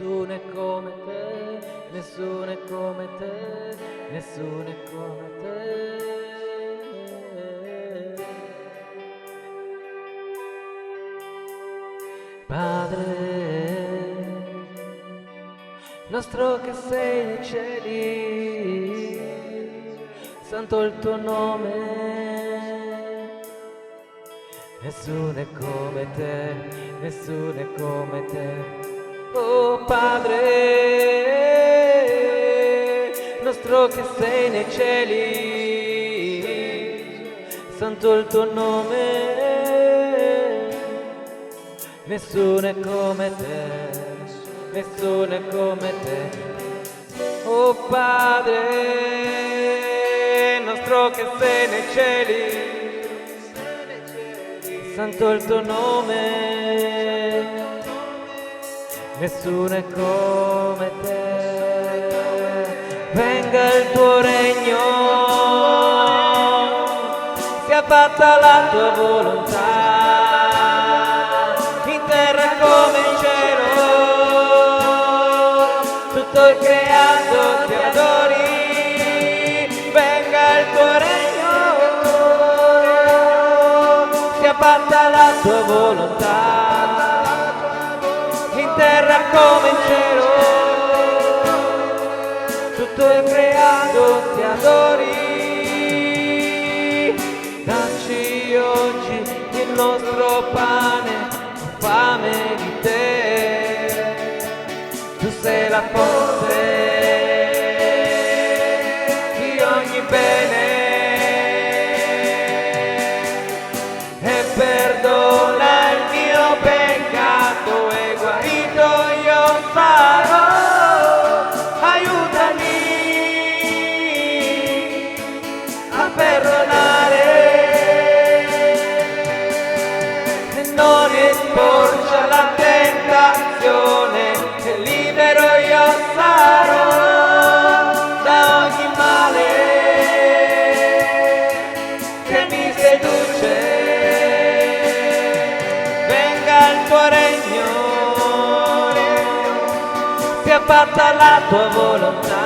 nessuno è come te, nessuno è come te, nessuno è come te. Padre nostro che sei nei cieli, santo il tuo nome. Nessuno è come te, nessuno è come te. Oh Padre nostro che sei nei cieli, santo il tuo nome. Nessuno è come te, nessuno è come te. Oh Padre nostro che sei nei cieli, santo il tuo nome. Nessuno è come te. Venga il tuo regno, sia fatta la tua volontà, in terra come in cielo. Tutto il creato ti adori. Venga il tuo regno, sia fatta la tua volontà, in terra come in cielo. Tutto il creato ti adori. Dacci oggi il nostro pane, ho fame di te. Tu sei la fonte di ogni bene, e perdona il mio peccato, e guarito io sarò. Aiutami a perdonare e non esporci alla tentazione, e libero io sarò da ogni male che mi seduce. Venga il tuo regno, sia fatta la tua volontà,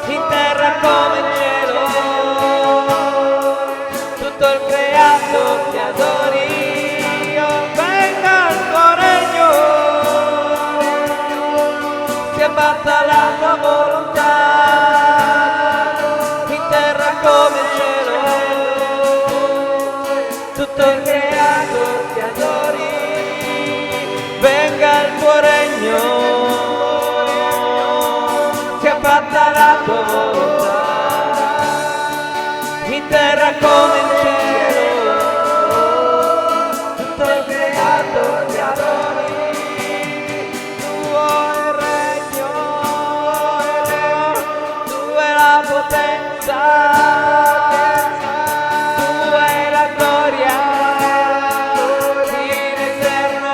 in terra come in cielo. Tutto il creato ti adori. Venga il tuo regno, sia fatta la tua volontà, in terra come in cielo. Tutto il creato ti adori. Venga il tuo regno, sia fatta la tua volontà, in terra come in cielo. Tutto il creato ti adori. Tuo è il regno, tua è la potenza, tua è la gloria, in eterno.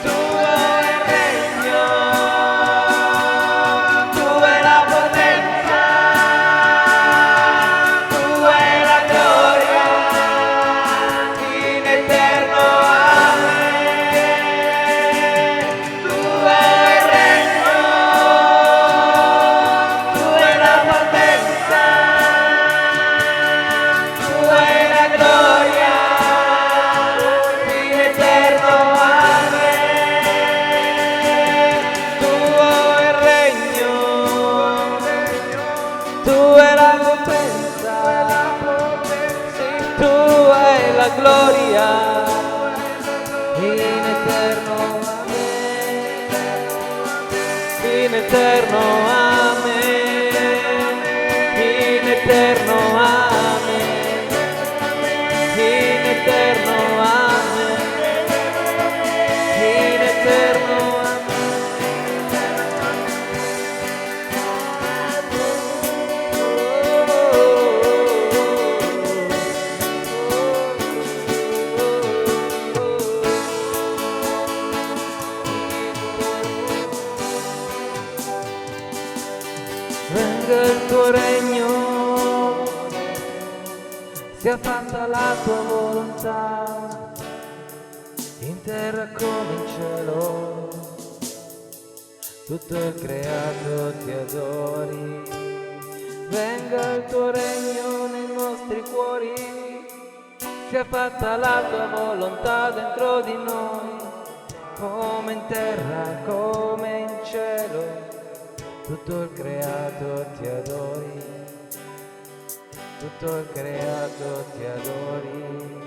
Tuo è il regno, tua è la potenza, tua è la gloria, in eterno. Amen. Tuo è il regno, tua è la potenza, tua è la gloria, in eterno. Amen. Tuo è il regno, tua è la potenza, sì, tua è la gloria, in eterno. Amen. In eterno. Amen. In eterno. Amen. In eterno. Amen. In eterno. Venga il tuo regno, sia fatta la tua volontà, terra come in cielo, tutto il creato ti adori. Venga il tuo regno nei nostri cuori, sia fatta la tua volontà dentro di noi, come in terra, come in cielo, tutto il creato ti adori, tutto il creato ti adori,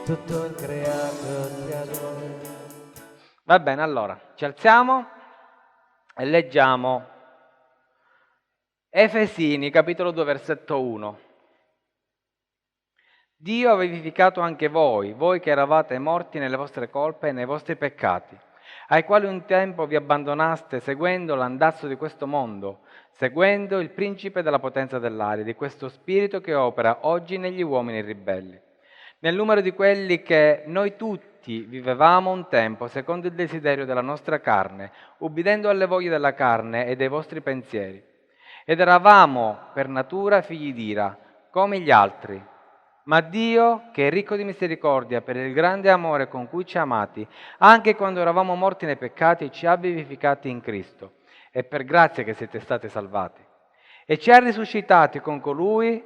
tutto il creato ti adori. Va bene, allora, ci alziamo e leggiamo Efesini, capitolo 2, versetto 1. Dio ha vivificato anche voi che eravate morti nelle vostre colpe e nei vostri peccati, ai quali un tempo vi abbandonaste seguendo l'andazzo di questo mondo, seguendo il principe della potenza dell'aria, di questo spirito che opera oggi negli uomini ribelli. Nel numero di quelli che noi tutti vivevamo un tempo secondo il desiderio della nostra carne, ubbidendo alle voglie della carne e dei vostri pensieri. Ed eravamo per natura figli d'ira, come gli altri. Ma Dio, che è ricco di misericordia per il grande amore con cui ci ha amati, anche quando eravamo morti nei peccati, ci ha vivificati in Cristo. È per grazia che siete stati salvati. E ci ha risuscitati con Lui,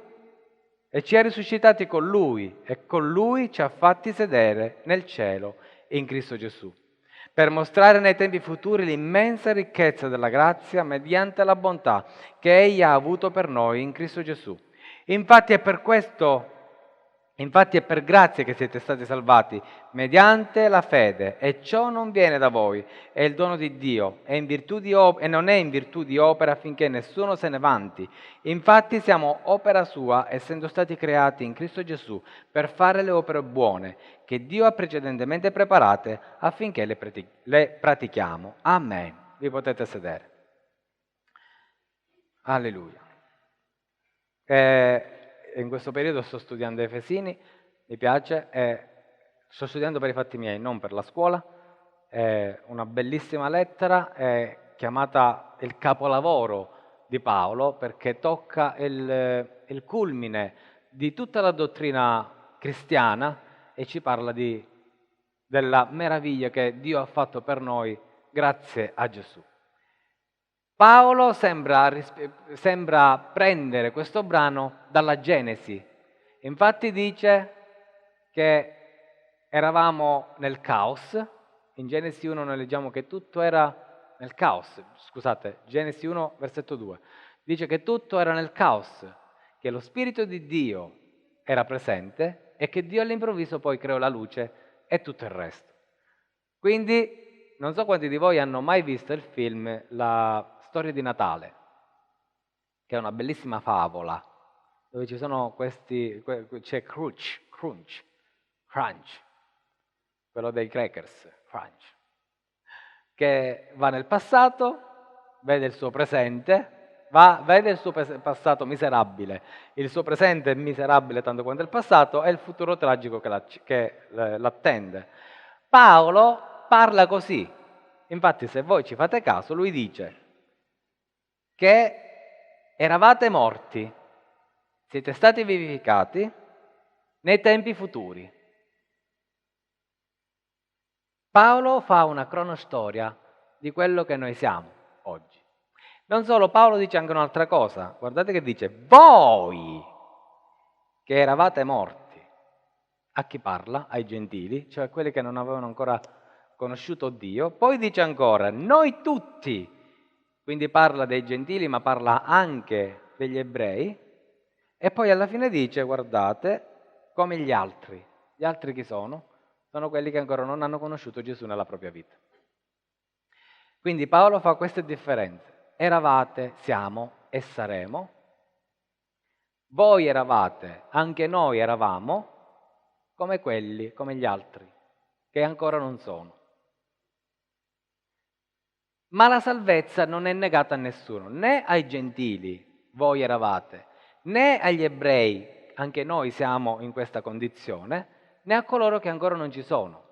e con Lui ci ha fatti sedere nel cielo in Cristo Gesù, per mostrare nei tempi futuri l'immensa ricchezza della grazia mediante la bontà che Egli ha avuto per noi in Cristo Gesù. Infatti è per grazia che siete stati salvati, mediante la fede, e ciò non viene da voi, è il dono di Dio, e non è in virtù di opera affinché nessuno se ne vanti. Infatti siamo opera sua, essendo stati creati in Cristo Gesù, per fare le opere buone, che Dio ha precedentemente preparate affinché le pratichiamo. Amen. Vi potete sedere. Alleluia. In questo periodo sto studiando Efesini, mi piace, sto studiando per i fatti miei, non per la scuola. È una bellissima lettera, è chiamata il capolavoro di Paolo, perché tocca il culmine di tutta la dottrina cristiana e ci parla della meraviglia che Dio ha fatto per noi grazie a Gesù. Paolo sembra prendere questo brano dalla Genesi. Infatti dice che eravamo nel caos. In Genesi 1 noi leggiamo che tutto era nel caos. Scusate, Genesi 1, versetto 2. Dice che tutto era nel caos, che lo Spirito di Dio era presente e che Dio all'improvviso poi creò la luce e tutto il resto. Quindi, non so quanti di voi hanno mai visto il film La Storia di Natale, che è una bellissima favola, dove ci sono c'è Crunch, quello dei crackers, Crunch, che va nel passato, vede il suo presente, vede il suo passato miserabile, il suo presente è miserabile tanto quanto il passato, e il futuro tragico che l'attende. Paolo parla così, infatti se voi ci fate caso, lui dice che eravate morti, siete stati vivificati nei tempi futuri. Paolo fa una cronostoria di quello che noi siamo oggi. Non solo, Paolo dice anche un'altra cosa. Guardate che dice: voi che eravate morti. A chi parla? Ai gentili, cioè quelli che non avevano ancora conosciuto Dio. Poi dice ancora: noi tutti. Quindi parla dei gentili, ma parla anche degli ebrei. E poi alla fine dice: guardate, come gli altri. Gli altri chi sono? Sono quelli che ancora non hanno conosciuto Gesù nella propria vita. Quindi Paolo fa queste differenze. Eravate, siamo e saremo. Voi eravate, anche noi eravamo, come quelli, come gli altri, che ancora non sono. Ma la salvezza non è negata a nessuno, né ai gentili, voi eravate, né agli ebrei, anche noi siamo in questa condizione, né a coloro che ancora non ci sono.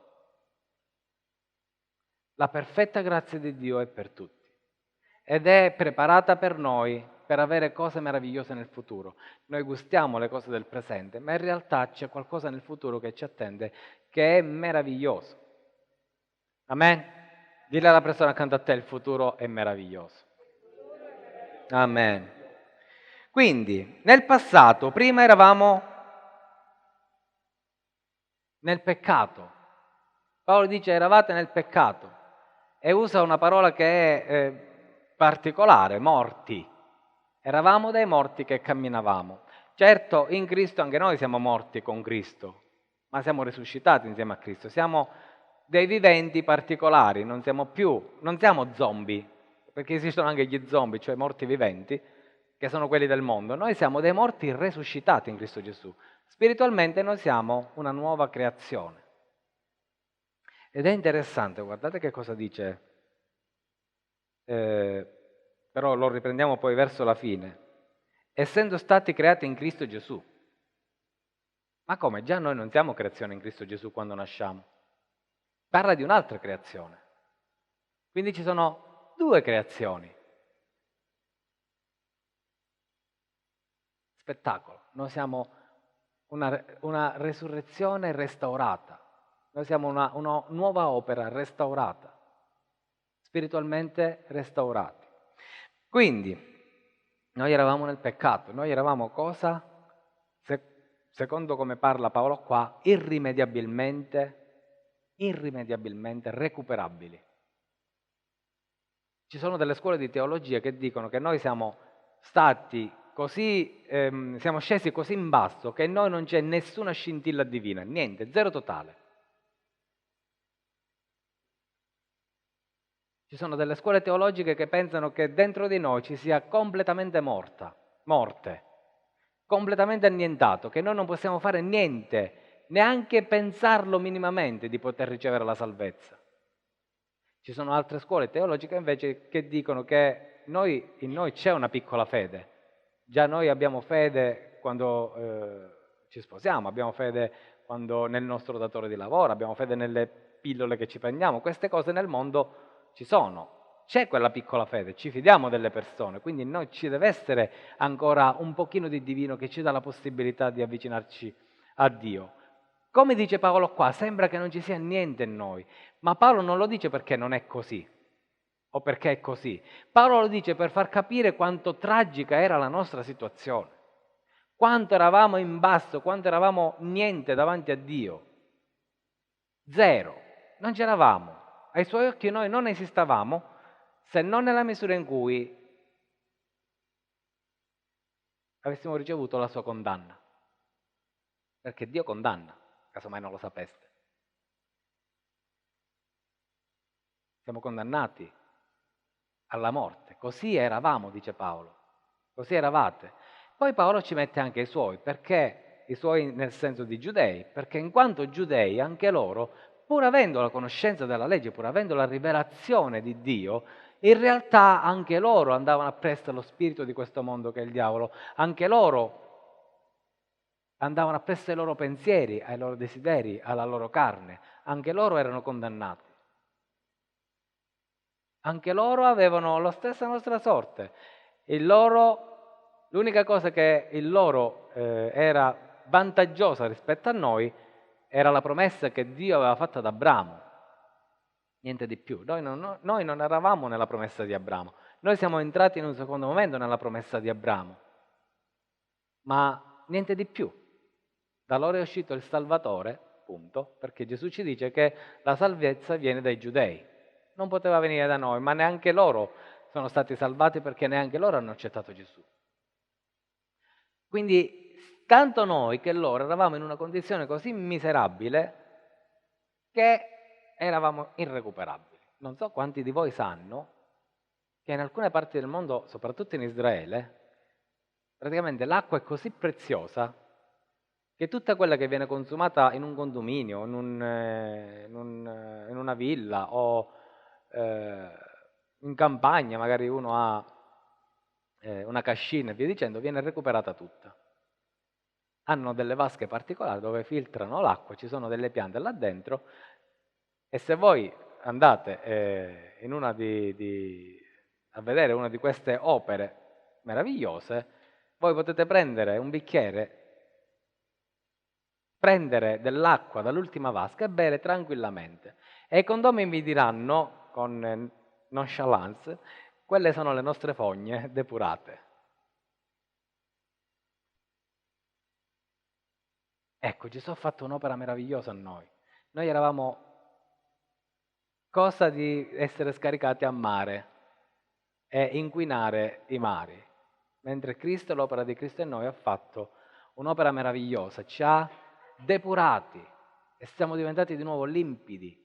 La perfetta grazia di Dio è per tutti ed è preparata per noi per avere cose meravigliose nel futuro. Noi gustiamo le cose del presente, ma in realtà c'è qualcosa nel futuro che ci attende che è meraviglioso. Amen? Dille alla persona accanto a te, il futuro è meraviglioso. Amen. Quindi, nel passato, prima eravamo nel peccato. Paolo dice eravate nel peccato e usa una parola che è particolare, morti. Eravamo dei morti che camminavamo. Certo, in Cristo anche noi siamo morti con Cristo, ma siamo risuscitati insieme a Cristo. Siamo dei viventi particolari, non siamo zombie, perché esistono anche gli zombie, cioè morti viventi, che sono quelli del mondo. Noi siamo dei morti risuscitati in Cristo Gesù. Spiritualmente noi siamo una nuova creazione. Ed è interessante, guardate che cosa dice, però lo riprendiamo poi verso la fine. Essendo stati creati in Cristo Gesù. Ma come? Già noi non siamo creazione in Cristo Gesù quando nasciamo. Parla di un'altra creazione. Quindi ci sono due creazioni. Spettacolo. Noi siamo una resurrezione restaurata. Noi siamo una nuova opera restaurata. Spiritualmente restaurati. Quindi, noi eravamo nel peccato. Noi eravamo cosa? Secondo come parla Paolo qua, irrimediabilmente recuperabili. Ci sono delle scuole di teologia che dicono che noi siamo stati così, siamo scesi così in basso che in noi non c'è nessuna scintilla divina, niente, zero totale. Ci sono delle scuole teologiche che pensano che dentro di noi ci sia completamente morte, completamente annientato, che noi non possiamo fare niente, neanche pensarlo minimamente di poter ricevere la salvezza. Ci sono altre scuole teologiche invece che dicono che in noi c'è una piccola fede. Già noi abbiamo fede quando ci sposiamo, abbiamo fede quando nel nostro datore di lavoro, abbiamo fede nelle pillole che ci prendiamo. Queste cose nel mondo ci sono. C'è quella piccola fede, ci fidiamo delle persone, quindi in noi ci deve essere ancora un pochino di divino che ci dà la possibilità di avvicinarci a Dio. Come dice Paolo qua, sembra che non ci sia niente in noi, ma Paolo non lo dice perché non è così o perché è così. Paolo lo dice per far capire quanto tragica era la nostra situazione, quanto eravamo in basso, quanto eravamo niente davanti a Dio. Zero, non c'eravamo. Ai suoi occhi noi non esistevamo se non nella misura in cui avessimo ricevuto la sua condanna. Perché Dio condanna, casomai non lo sapeste. Siamo condannati alla morte. Così eravamo, dice Paolo. Così eravate. Poi Paolo ci mette anche i suoi, perché i suoi nel senso di giudei, perché in quanto giudei anche loro, pur avendo la conoscenza della legge, pur avendo la rivelazione di Dio, in realtà anche loro andavano appresso allo spirito di questo mondo che è il diavolo, anche loro andavano appresso ai loro pensieri, ai loro desideri, alla loro carne, anche loro erano condannati. Anche loro avevano la stessa nostra sorte. L'unica cosa che il loro era vantaggiosa rispetto a noi era la promessa che Dio aveva fatto ad Abramo. Niente di più. Noi non eravamo nella promessa di Abramo. Noi siamo entrati in un secondo momento nella promessa di Abramo. Ma niente di più. Da loro è uscito il Salvatore, punto, perché Gesù ci dice che la salvezza viene dai giudei. Non poteva venire da noi, ma neanche loro sono stati salvati perché neanche loro hanno accettato Gesù. Quindi tanto noi che loro eravamo in una condizione così miserabile che eravamo irrecuperabili. Non so quanti di voi sanno che in alcune parti del mondo, soprattutto in Israele, praticamente l'acqua è così preziosa che tutta quella che viene consumata in un condominio, in una villa o in campagna, magari uno ha una cascina e via dicendo, viene recuperata tutta. Hanno delle vasche particolari dove filtrano l'acqua, ci sono delle piante là dentro e se voi andate a vedere una di queste opere meravigliose, voi potete prendere un bicchiere prendere dell'acqua dall'ultima vasca e bere tranquillamente. E i condomini mi diranno, con nonchalance, quelle sono le nostre fogne depurate. Ecco, Gesù ha fatto un'opera meravigliosa a noi. Noi eravamo cosa di essere scaricati a mare e inquinare i mari, mentre Cristo, l'opera di Cristo in noi, ha fatto un'opera meravigliosa, ci ha depurati e siamo diventati di nuovo limpidi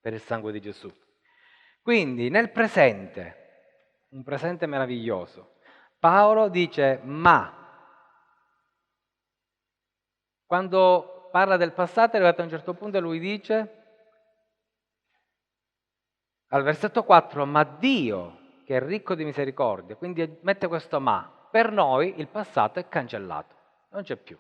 per il sangue di Gesù. Quindi nel presente, un presente meraviglioso, Paolo dice ma. Quando parla del passato è arrivato a un certo punto e lui dice, al versetto 4, ma Dio, che è ricco di misericordia, quindi mette questo ma, per noi il passato è cancellato, non c'è più.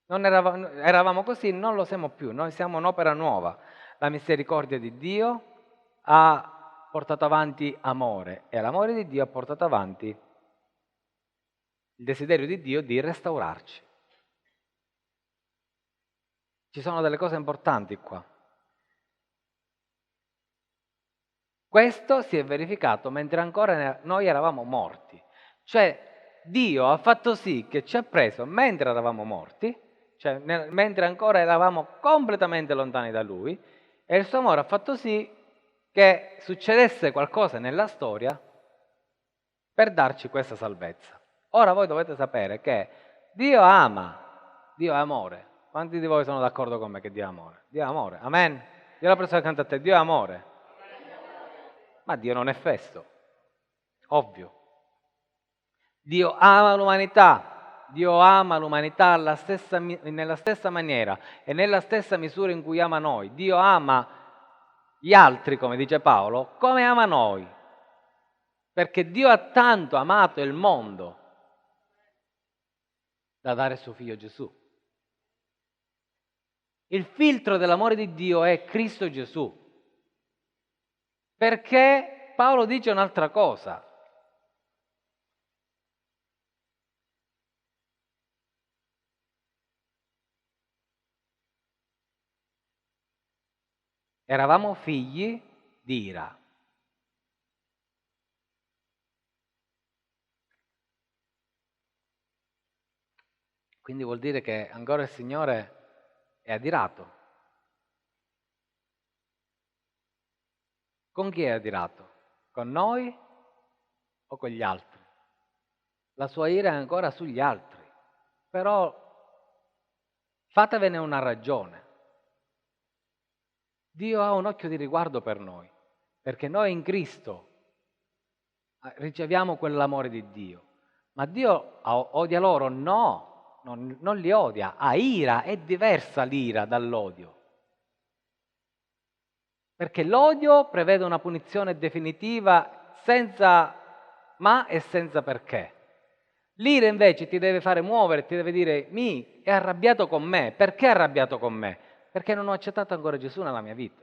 Non eravamo così, non lo siamo più, noi siamo un'opera nuova. La misericordia di Dio ha portato avanti amore e l'amore di Dio ha portato avanti il desiderio di Dio di restaurarci. Ci sono delle cose importanti qua. Questo si è verificato mentre ancora noi eravamo morti. Cioè Dio ha fatto sì che ci ha preso mentre eravamo morti, cioè mentre ancora eravamo completamente lontani da Lui, e il suo amore ha fatto sì che succedesse qualcosa nella storia per darci questa salvezza. Ora voi dovete sapere che Dio ama, Dio è amore. Quanti di voi sono d'accordo con me che Dio è amore? Dio è amore, amen? Dio la persona accanto a te, Dio è amore. Ma Dio non è festo, ovvio. Dio ama l'umanità nella stessa maniera e nella stessa misura in cui ama noi. Dio ama gli altri, come dice Paolo, come ama noi. Perché Dio ha tanto amato il mondo da dare suo figlio Gesù. Il filtro dell'amore di Dio è Cristo Gesù. Perché Paolo dice un'altra cosa. Eravamo figli di ira. Quindi vuol dire che ancora il Signore è adirato. Con chi è adirato? Con noi o con gli altri? La sua ira è ancora sugli altri, però fatevene una ragione. Dio ha un occhio di riguardo per noi, perché noi in Cristo riceviamo quell'amore di Dio. Ma Dio odia loro? No, non li odia, ha ira, è diversa l'ira dall'odio. Perché l'odio prevede una punizione definitiva senza ma e senza perché. L'ira invece ti deve fare muovere, ti deve dire mi è arrabbiato con me. Perché è arrabbiato con me? Perché non ho accettato ancora Gesù nella mia vita.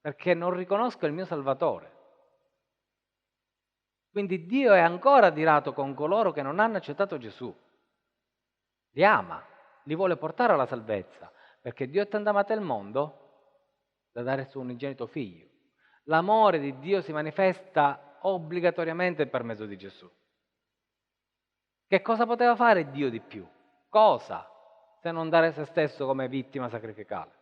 Perché non riconosco il mio Salvatore. Quindi Dio è ancora adirato con coloro che non hanno accettato Gesù. Li ama, li vuole portare alla salvezza. Perché Dio è tanto amato il mondo da dare il suo unigenito figlio. L'amore di Dio si manifesta obbligatoriamente per mezzo di Gesù. Che cosa poteva fare Dio di più? Cosa? Se non dare se stesso come vittima sacrificale.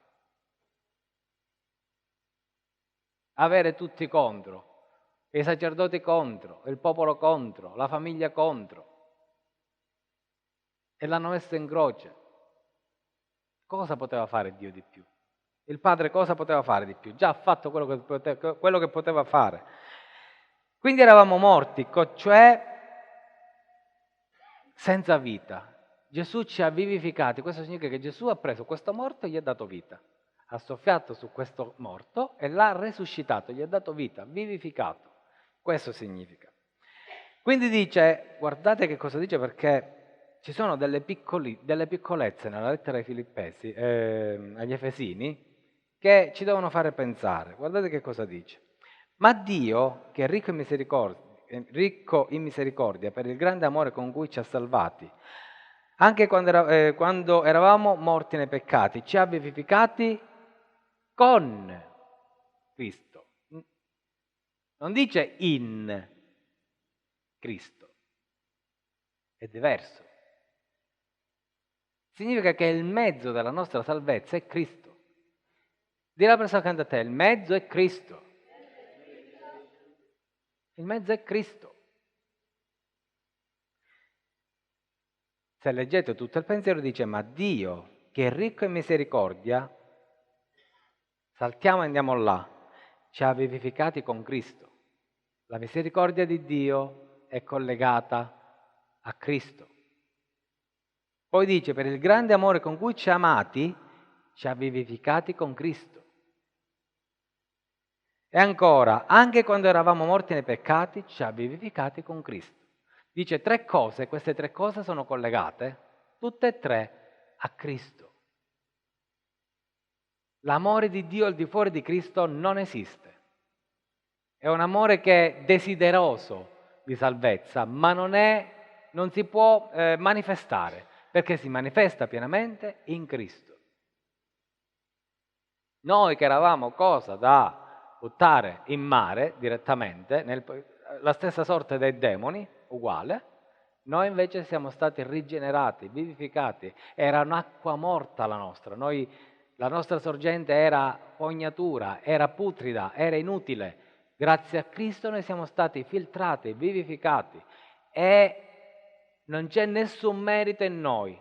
Avere tutti contro, i sacerdoti contro, il popolo contro, la famiglia contro. E l'hanno messo in croce. Cosa poteva fare Dio di più? Il Padre cosa poteva fare di più? Già ha fatto quello che poteva fare. Quindi eravamo morti, cioè senza vita. Gesù ci ha vivificati, questo significa che Gesù ha preso questo morto e gli ha dato vita. Ha soffiato su questo morto e l'ha resuscitato, gli ha dato vita, vivificato. Questo significa. Quindi dice, guardate che cosa dice perché ci sono delle piccolezze nella lettera ai Filippesi, agli Efesini, che ci devono fare pensare. Guardate che cosa dice. Ma Dio, che è ricco in misericordia per il grande amore con cui ci ha salvati, Anche quando eravamo morti nei peccati, ci ha vivificati con Cristo. Non dice in Cristo, è diverso. Significa che il mezzo della nostra salvezza è Cristo. Dì alla persona accanto a te, il mezzo è Cristo. Il mezzo è Cristo. Se leggete tutto il pensiero dice, ma Dio, che è ricco in misericordia, saltiamo e andiamo là, ci ha vivificati con Cristo. La misericordia di Dio è collegata a Cristo. Poi dice, per il grande amore con cui ci ha amati, ci ha vivificati con Cristo. E ancora, anche quando eravamo morti nei peccati, ci ha vivificati con Cristo. Dice 3 cose, queste 3 cose sono collegate, tutte e 3, a Cristo. L'amore di Dio al di fuori di Cristo non esiste. È un amore che è desideroso di salvezza, ma non si può manifestare, perché si manifesta pienamente in Cristo. Noi che eravamo cosa da buttare in mare direttamente, la stessa sorte dei demoni, uguale, noi invece siamo stati rigenerati, vivificati, era un'acqua morta la nostra, la nostra sorgente era fognatura, era putrida, era inutile. Grazie a Cristo noi siamo stati filtrati, vivificati e non c'è nessun merito in noi,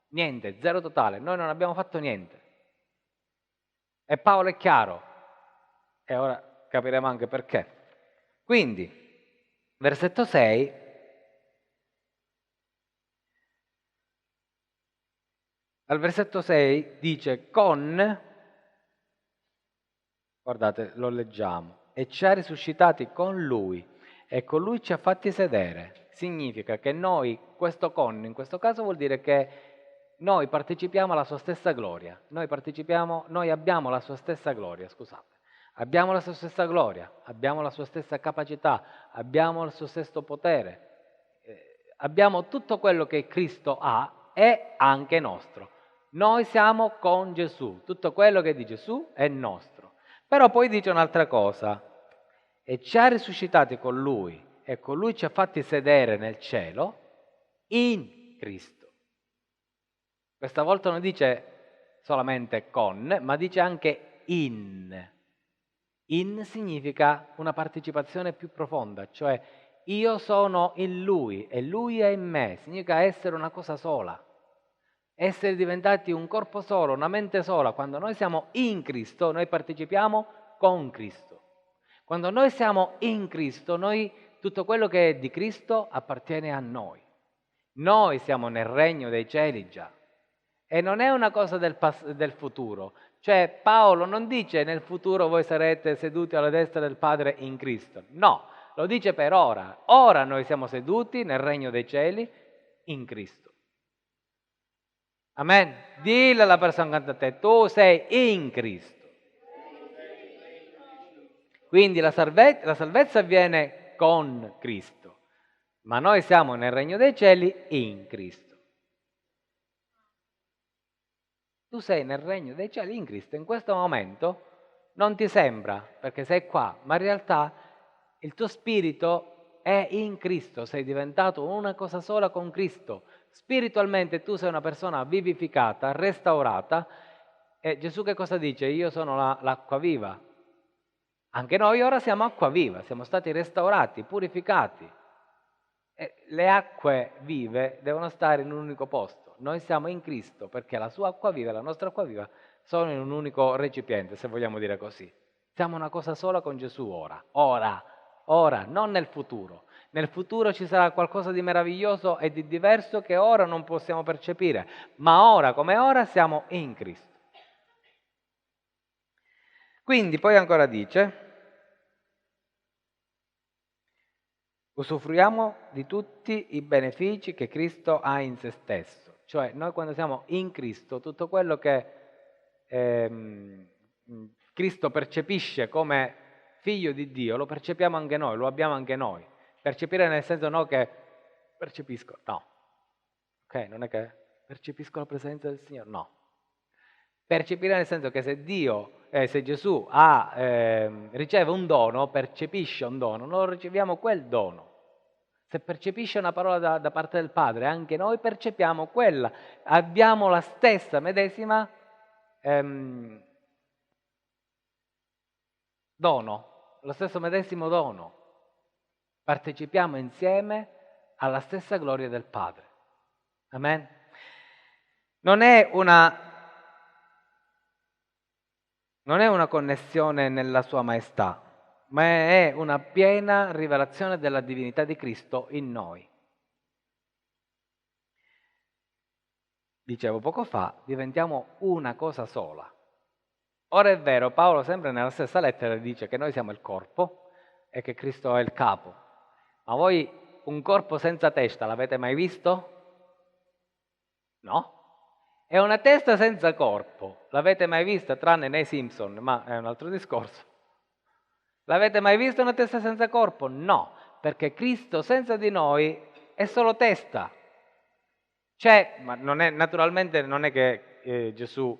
niente, zero totale, noi non abbiamo fatto niente. E Paolo è chiaro, e ora capiremo anche perché. Quindi, versetto 6, al versetto 6 dice guardate, lo leggiamo, e ci ha risuscitati con lui e con lui ci ha fatti sedere. Significa che noi, in questo caso vuol dire che noi partecipiamo alla sua stessa gloria, noi abbiamo la sua stessa gloria, scusate. Abbiamo la sua stessa gloria, abbiamo la sua stessa capacità, abbiamo il suo stesso potere, abbiamo tutto quello che Cristo ha è anche nostro. Noi siamo con Gesù, tutto quello che è di Gesù è nostro. Però poi dice un'altra cosa, e ci ha risuscitati con Lui e con Lui ci ha fatti sedere nel cielo in Cristo. Questa volta non dice solamente con, ma dice anche in. In significa una partecipazione più profonda, cioè io sono in Lui e Lui è in me, significa essere una cosa sola, essere diventati un corpo solo, una mente sola. Quando noi siamo in Cristo, noi partecipiamo con Cristo. Quando noi siamo in Cristo, tutto quello che è di Cristo appartiene a noi. Noi siamo nel regno dei cieli già. E non è una cosa del futuro. Cioè Paolo non dice nel futuro voi sarete seduti alla destra del Padre in Cristo. No, lo dice per ora. Ora noi siamo seduti nel regno dei cieli in Cristo. Amen. Dillo alla persona accanto a te, tu sei in Cristo. Quindi la salvezza avviene con Cristo, ma noi siamo nel regno dei cieli in Cristo. Tu sei nel regno dei cieli in Cristo, in questo momento non ti sembra perché sei qua, ma in realtà il tuo spirito è in Cristo, sei diventato una cosa sola con Cristo. Spiritualmente tu sei una persona vivificata, restaurata e Gesù che cosa dice? Io sono l'acqua viva. Anche noi ora siamo acqua viva, siamo stati restaurati, purificati. E le acque vive devono stare in un unico posto. Noi siamo in Cristo perché la sua acqua viva e la nostra acqua viva sono in un unico recipiente, se vogliamo dire così. Siamo una cosa sola con Gesù ora, non nel futuro. Nel futuro ci sarà qualcosa di meraviglioso e di diverso che ora non possiamo percepire, ma ora come ora siamo in Cristo. Quindi poi ancora dice, usufruiamo di tutti i benefici che Cristo ha in se stesso. Cioè noi quando siamo in Cristo, tutto quello che Cristo percepisce come figlio di Dio, lo percepiamo anche noi, lo abbiamo anche noi. Percepire nel senso no che percepisco, no. Ok? ok? Non è che percepisco la presenza del Signore, no. Percepire nel senso che se Gesù riceve un dono, percepisce un dono, noi riceviamo quel dono. Se percepisce una parola da parte del Padre, anche noi percepiamo quella. Abbiamo la stessa medesima dono, lo stesso medesimo dono. Partecipiamo insieme alla stessa gloria del Padre. Amen? Non è una connessione nella sua maestà, ma è una piena rivelazione della divinità di Cristo in noi. Dicevo poco fa, diventiamo una cosa sola. Ora è vero, Paolo sempre nella stessa lettera dice che noi siamo il corpo e che Cristo è il capo. Ma voi un corpo senza testa l'avete mai visto? No? È una testa senza corpo. L'avete mai vista? Tranne nei Simpson, ma è un altro discorso. L'avete mai vista una testa senza corpo? No, perché Cristo senza di noi è solo testa. Ma naturalmente non è che Gesù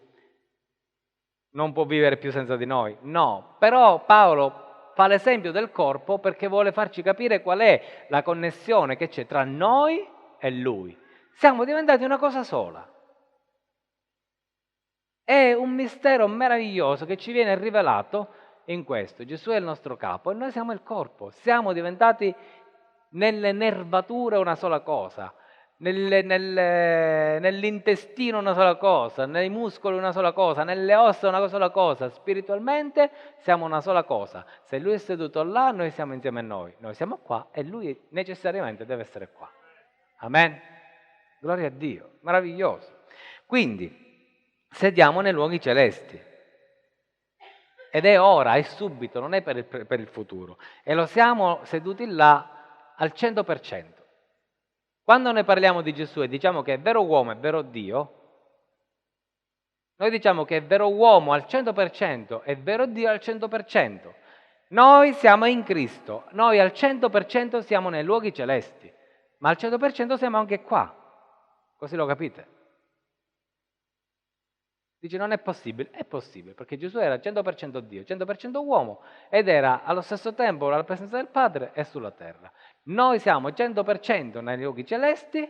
non può vivere più senza di noi, no. Però Paolo fa l'esempio del corpo perché vuole farci capire qual è la connessione che c'è tra noi e Lui. Siamo diventati una cosa sola. È un mistero meraviglioso che ci viene rivelato in questo. Gesù è il nostro capo e noi siamo il corpo. Siamo diventati nelle nervature una sola cosa, nell'intestino una sola cosa, nei muscoli una sola cosa, nelle ossa una sola cosa. Spiritualmente siamo una sola cosa. Se Lui è seduto là, noi siamo insieme a noi. Noi siamo qua e Lui necessariamente deve essere qua. Amen? Gloria a Dio. Meraviglioso. Quindi, sediamo nei luoghi celesti. Ed è ora, è subito, non è per il futuro. E lo siamo seduti là al 100%. Quando noi parliamo di Gesù e diciamo che è vero uomo e vero Dio, noi diciamo che è vero uomo al 100% e vero Dio al 100%. Noi siamo in Cristo, noi al 100% siamo nei luoghi celesti, ma al 100% siamo anche qua. Così lo capite? Dice non è possibile perché Gesù era 100% Dio, 100% uomo ed era allo stesso tempo alla presenza del Padre e sulla terra. Noi siamo 100% nei luoghi celesti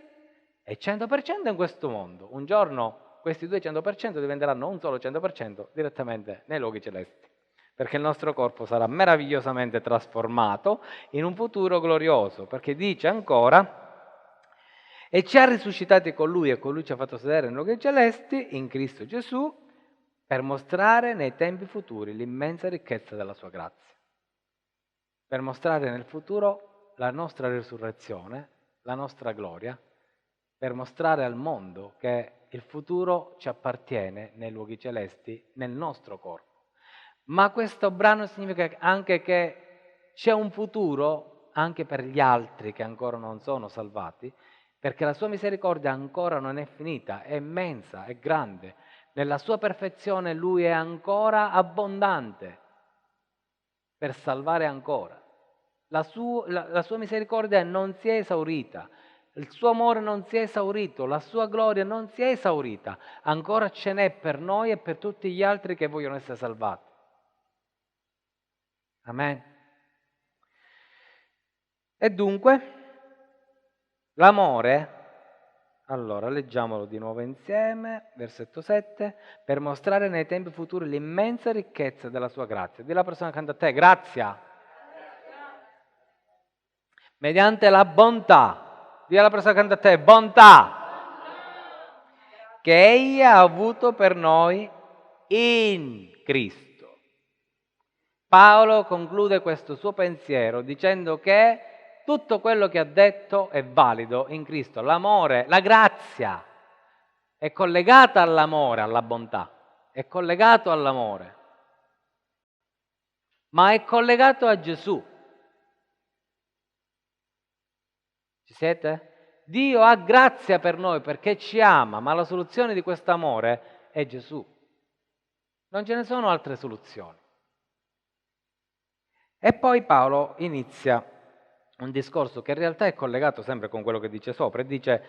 e 100% in questo mondo. Un giorno questi due 100% diventeranno un solo 100% direttamente nei luoghi celesti, perché il nostro corpo sarà meravigliosamente trasformato in un futuro glorioso, perché dice ancora: e ci ha risuscitati con Lui e con Lui ci ha fatto sedere nei luoghi celesti, in Cristo Gesù, per mostrare nei tempi futuri l'immensa ricchezza della sua grazia. Per mostrare nel futuro la nostra risurrezione, la nostra gloria, per mostrare al mondo che il futuro ci appartiene nei luoghi celesti, nel nostro corpo. Ma questo brano significa anche che c'è un futuro anche per gli altri che ancora non sono salvati, perché la sua misericordia ancora non è finita, è immensa, è grande. Nella sua perfezione Lui è ancora abbondante per salvare ancora. La sua misericordia non si è esaurita, il suo amore non si è esaurito, la sua gloria non si è esaurita. Ancora ce n'è per noi e per tutti gli altri che vogliono essere salvati. Amen. E dunque, l'amore, allora leggiamolo di nuovo insieme, versetto 7, per mostrare nei tempi futuri l'immensa ricchezza della sua grazia. Dì la persona accanto a te, grazia. Mediante la bontà. Dì alla persona accanto a te, bontà. Che Egli ha avuto per noi in Cristo. Paolo conclude questo suo pensiero dicendo che tutto quello che ha detto è valido in Cristo. L'amore, la grazia è collegata all'amore, alla bontà, è collegato all'amore, ma è collegato a Gesù. Ci siete? Dio ha grazia per noi perché ci ama, ma la soluzione di questo amore è Gesù. Non ce ne sono altre soluzioni. E poi Paolo inizia un discorso che in realtà è collegato sempre con quello che dice sopra e dice: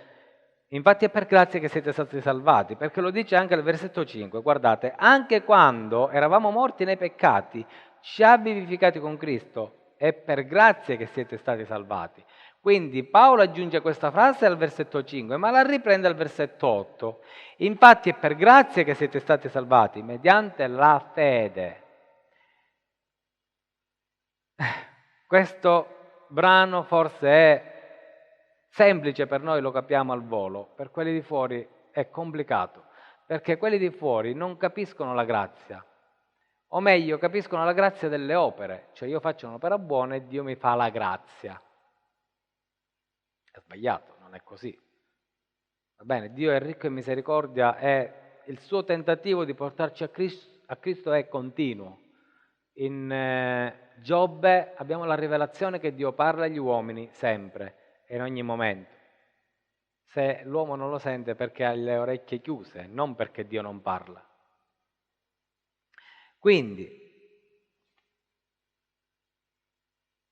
Infatti è per grazia che siete stati salvati, perché lo dice anche il versetto 5, guardate, anche quando eravamo morti nei peccati, ci ha vivificati con Cristo, è per grazia che siete stati salvati. Quindi Paolo aggiunge questa frase al versetto 5, ma la riprende al versetto 8. Infatti è per grazia che siete stati salvati, mediante la fede. Questo brano forse è semplice per noi, lo capiamo al volo, per quelli di fuori è complicato, perché quelli di fuori non capiscono la grazia, o meglio capiscono la grazia delle opere, cioè io faccio un'opera buona e Dio mi fa la grazia. È sbagliato, non è così. Va bene, Dio è ricco in misericordia e il suo tentativo di portarci a Cristo è continuo. In Giobbe abbiamo la rivelazione che Dio parla agli uomini sempre e in ogni momento. Se l'uomo non lo sente perché ha le orecchie chiuse, non perché Dio non parla. Quindi,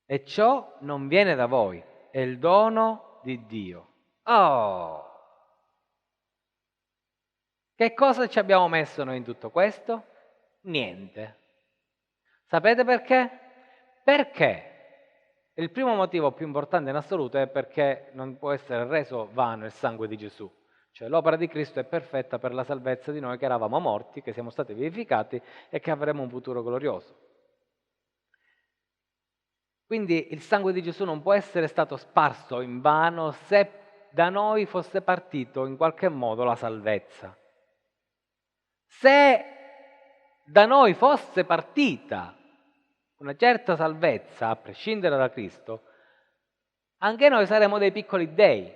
e ciò non viene da voi, è il dono di Dio. Oh! Che cosa ci abbiamo messo noi in tutto questo? Niente. Sapete perché? Perché il primo motivo più importante in assoluto è perché non può essere reso vano il sangue di Gesù. Cioè l'opera di Cristo è perfetta per la salvezza di noi che eravamo morti, che siamo stati vivificati e che avremo un futuro glorioso. Quindi il sangue di Gesù non può essere stato sparso in vano se da noi fosse partito in qualche modo la salvezza. Se da noi fosse partita una certa salvezza, a prescindere da Cristo, anche noi saremmo dei piccoli dei.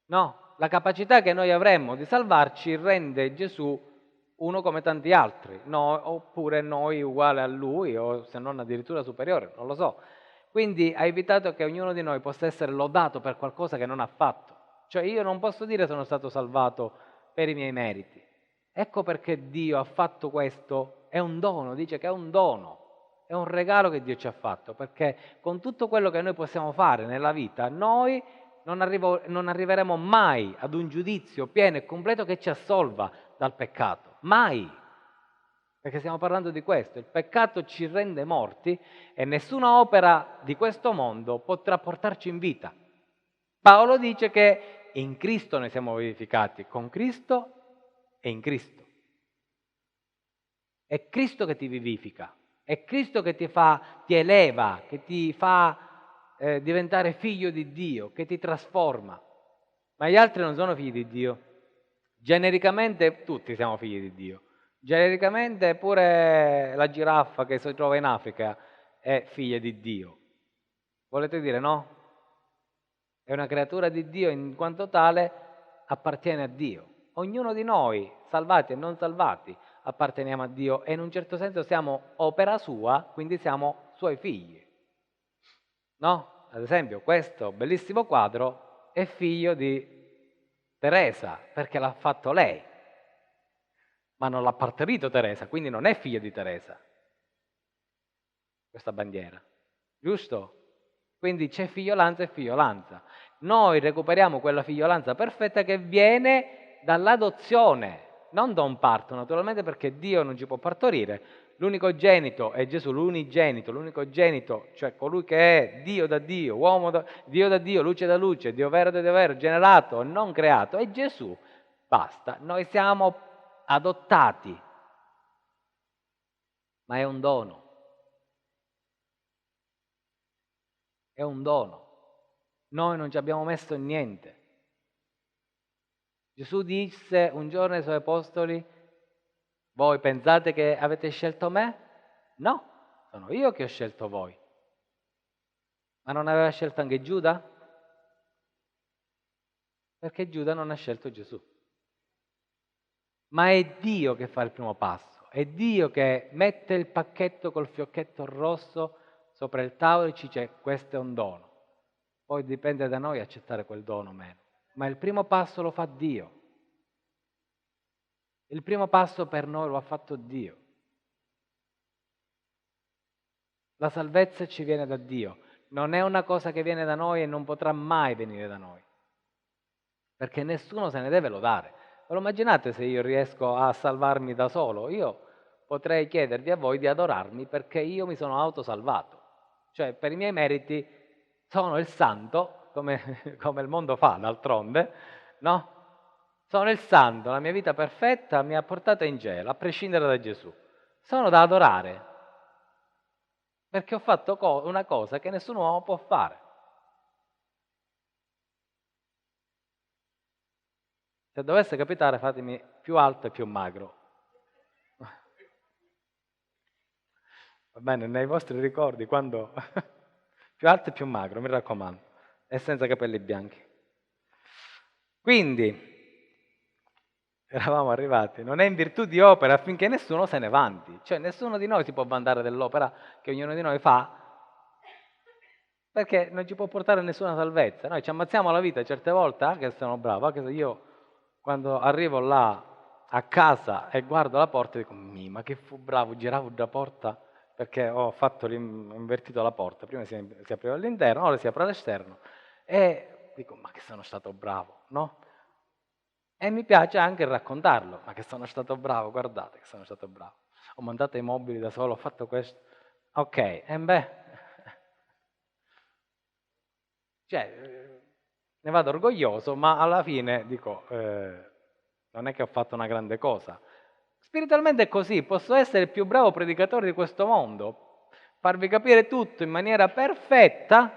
No, la capacità che noi avremmo di salvarci rende Gesù uno come tanti altri, no, oppure noi uguale a Lui, o se non addirittura superiore, non lo so. Quindi ha evitato che ognuno di noi possa essere lodato per qualcosa che non ha fatto. Cioè io non posso dire sono stato salvato per i miei meriti. Ecco perché Dio ha fatto questo, è un dono, dice che è un dono. È un regalo che Dio ci ha fatto, perché con tutto quello che noi possiamo fare nella vita, noi non arriveremo mai ad un giudizio pieno e completo che ci assolva dal peccato. Mai! Perché stiamo parlando di questo. Il peccato ci rende morti e nessuna opera di questo mondo potrà portarci in vita. Paolo dice che in Cristo noi siamo vivificati, con Cristo e in Cristo. È Cristo che ti vivifica. È Cristo che ti eleva, che ti fa diventare figlio di Dio, che ti trasforma. Ma gli altri non sono figli di Dio. Genericamente tutti siamo figli di Dio. Genericamente pure la giraffa che si trova in Africa è figlia di Dio. Volete dire no? È una creatura di Dio in quanto tale appartiene a Dio. Ognuno di noi, salvati e non salvati, apparteniamo a Dio e in un certo senso siamo opera sua, quindi siamo suoi figli. No? Ad esempio, questo bellissimo quadro è figlio di Teresa, perché l'ha fatto lei, ma non l'ha partorito Teresa, quindi non è figlio di Teresa, questa bandiera. Giusto? Quindi c'è figliolanza e figliolanza. Noi recuperiamo quella figliolanza perfetta che viene dall'adozione, non da un parto, naturalmente, perché Dio non ci può partorire. L'unicogenito è Gesù, l'unicogenito, cioè colui che è Dio da Dio, Dio da Dio, luce da luce, Dio vero da Dio vero, generato, non creato, è Gesù. Basta, noi siamo adottati, ma è un dono. È un dono. Noi non ci abbiamo messo niente. Gesù disse un giorno ai suoi apostoli: voi pensate che avete scelto me? No, sono io che ho scelto voi. Ma non aveva scelto anche Giuda? Perché Giuda non ha scelto Gesù. Ma è Dio che fa il primo passo, è Dio che mette il pacchetto col fiocchetto rosso sopra il tavolo e ci dice: questo è un dono. Poi dipende da noi accettare quel dono o meno. Ma il primo passo lo fa Dio. Il primo passo per noi lo ha fatto Dio. La salvezza ci viene da Dio, non è una cosa che viene da noi e non potrà mai venire da noi. perché nessuno se ne deve lodare. Ve lo immaginate se io riesco a salvarmi da solo? Io potrei chiedervi a voi di adorarmi perché io mi sono autosalvato. Cioè, per i miei meriti sono il santo, come il mondo fa d'altronde, no? Sono il santo, la mia vita perfetta mi ha portato in cielo, a prescindere da Gesù. Sono da adorare, perché ho fatto una cosa che nessun uomo può fare. Se dovesse capitare, fatemi più alto e più magro. Va bene, nei vostri ricordi, quando più alto e più magro, mi raccomando, e senza capelli bianchi. Quindi, eravamo arrivati, non è in virtù di opera affinché nessuno se ne vanti, cioè nessuno di noi si può vantare dell'opera che ognuno di noi fa, perché non ci può portare a nessuna salvezza. Noi ci ammazziamo la vita certe volte, anche se sono bravo, anche se io quando arrivo là a casa e guardo la porta dico, ma che fu bravo, giravo da porta perché ho invertito la porta, prima si apriva all'interno, ora si apre all'esterno e dico, ma che sono stato bravo, no? E mi piace anche raccontarlo, ma che sono stato bravo, guardate che sono stato bravo. Ho montato i mobili da solo, ho fatto questo. Ok, e beh, cioè, ne vado orgoglioso, ma alla fine dico, non è che ho fatto una grande cosa. Spiritualmente è così, posso essere il più bravo predicatore di questo mondo, farvi capire tutto in maniera perfetta,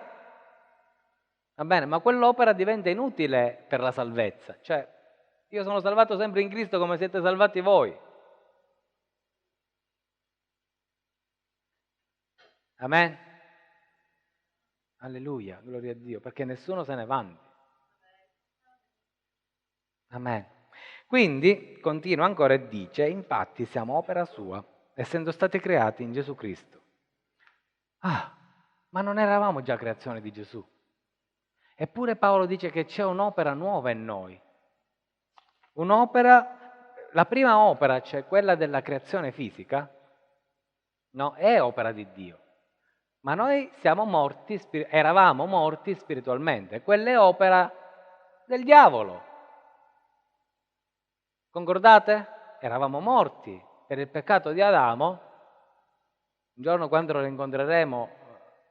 va bene, ma quell'opera diventa inutile per la salvezza. Cioè, io sono salvato sempre in Cristo come siete salvati voi. Amen? Alleluia, gloria a Dio, perché nessuno se ne vanti. Amen. Quindi, continua ancora e dice, infatti siamo opera sua, essendo stati creati in Gesù Cristo. Ah, ma non eravamo già creazione di Gesù? Eppure Paolo dice che c'è un'opera nuova in noi. Un'opera, la prima opera, cioè quella della creazione fisica, no, è opera di Dio. Ma noi siamo morti, eravamo morti spiritualmente. Quella è opera del diavolo. Concordate? Eravamo morti per il peccato di Adamo. Un giorno quando lo incontreremo